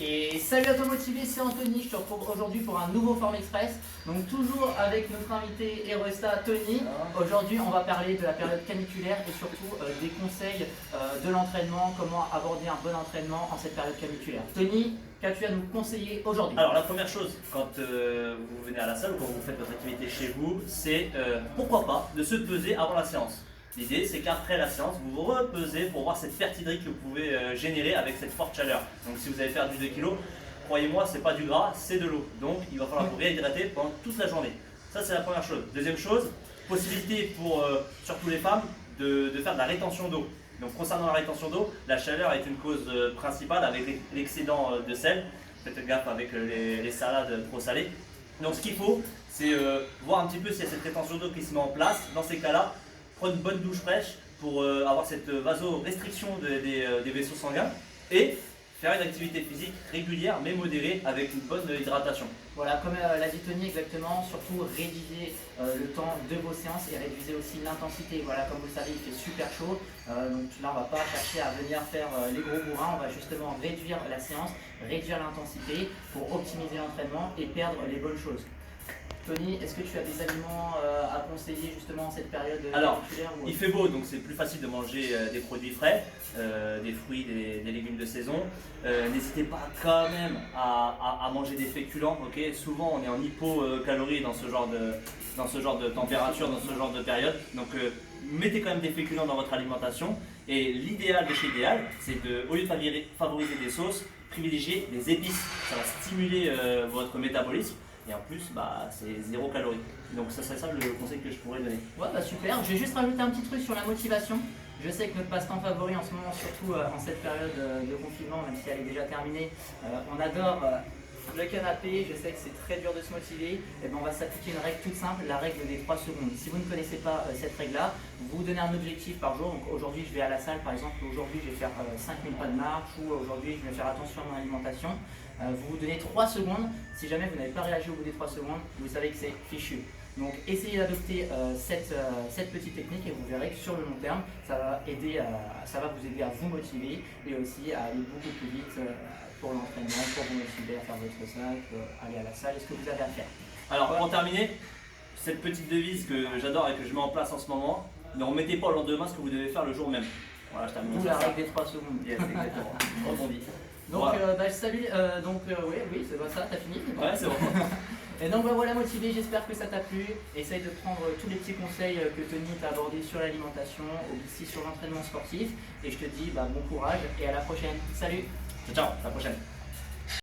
Et salut à toi motivé, c'est Anthony, je te retrouve aujourd'hui pour un nouveau Forme Express. Donc toujours avec notre invité Aerostat Tony. Aujourd'hui on va parler de la période caniculaire et surtout des conseils de l'entraînement, comment aborder un bon entraînement en cette période caniculaire. Tony, qu'as-tu à nous conseiller aujourd'hui? Alors la première chose, quand vous venez à la salle ou quand vous faites votre activité chez vous, c'est pourquoi pas de se peser avant la séance. L'idée c'est qu'après la séance, vous vous repesez pour voir cette perte hydrique que vous pouvez générer avec cette forte chaleur. Donc si vous avez perdu 2 kilos, croyez-moi, c'est pas du gras, c'est de l'eau. Donc il va falloir vous réhydrater pendant toute la journée. Ça c'est la première chose. Deuxième chose, possibilité pour surtout les femmes de faire de la rétention d'eau. Donc concernant la rétention d'eau, la chaleur est une cause principale avec l'excédent de sel. Faites gaffe avec les salades trop salées. Donc ce qu'il faut, c'est voir un petit peu s'il y a cette rétention d'eau qui se met en place. Dans ces cas-là, prendre une bonne douche fraîche pour avoir cette vasorestriction des vaisseaux sanguins et faire une activité physique régulière mais modérée avec une bonne hydratation. Voilà, comme l'a dit Tony exactement, surtout réduisez le temps de vos séances et réduisez aussi l'intensité. Voilà, comme vous le savez, il fait super chaud, donc là on ne va pas chercher à venir faire les gros bourrins, on va justement réduire la séance, réduire l'intensité pour optimiser l'entraînement et perdre les bonnes choses. Tony, est-ce que tu as des aliments à conseiller justement en cette période caniculaire? Il fait beau, donc c'est plus facile de manger des produits frais, des fruits, des légumes de saison. N'hésitez pas quand même à manger des féculents. Okay, souvent on est en hypocalorie dans ce genre de température, dans ce genre de période. Donc mettez quand même des féculents dans votre alimentation. Et l'idéal de chez Idéal, c'est au lieu de favoriser des sauces, privilégier des épices. Ça va stimuler votre métabolisme. Et en plus, c'est 0 calories. Donc ça serait ça le conseil que je pourrais donner. Ouais, super. Je vais juste rajouter un petit truc sur la motivation. Je sais que notre passe-temps favori en ce moment, surtout en cette période de confinement, même si elle est déjà terminée, on adore le canapé. Je sais que c'est très dur de se motiver. Et ben, on va s'appliquer une règle toute simple, la règle des 3 secondes. Si vous ne connaissez pas cette règle-là, vous vous donnez un objectif par jour. Donc aujourd'hui, je vais à la salle, par exemple. Aujourd'hui, je vais faire 5000 pas de marche ou aujourd'hui, je vais faire attention à mon alimentation. Vous vous donnez 3 secondes. Si jamais vous n'avez pas réagi au bout des 3 secondes, vous savez que c'est fichu. Donc essayez d'adopter cette petite technique et vous verrez que sur le long terme, ça va vous aider à vous motiver et aussi à aller beaucoup plus vite pour l'entraînement, pour vous motiver à faire votre sac, aller à la salle et ce que vous avez à faire. Alors pour terminer, cette petite devise que j'adore et que je mets en place en ce moment, ne remettez pas au lendemain ce que vous devez faire le jour même. Voilà, je termine. D'où la règle des 3 secondes. Yes, exactement. Rebondis. Donc, voilà. salut, oui, c'est pas ça, t'as fini? Ouais, c'est bon. Et donc voilà motivé, j'espère que ça t'a plu. Essaye de prendre tous les petits conseils que Tony t'a abordés sur l'alimentation, aussi sur l'entraînement sportif. Et je te dis bon courage et à la prochaine. Salut! Ciao, à la prochaine.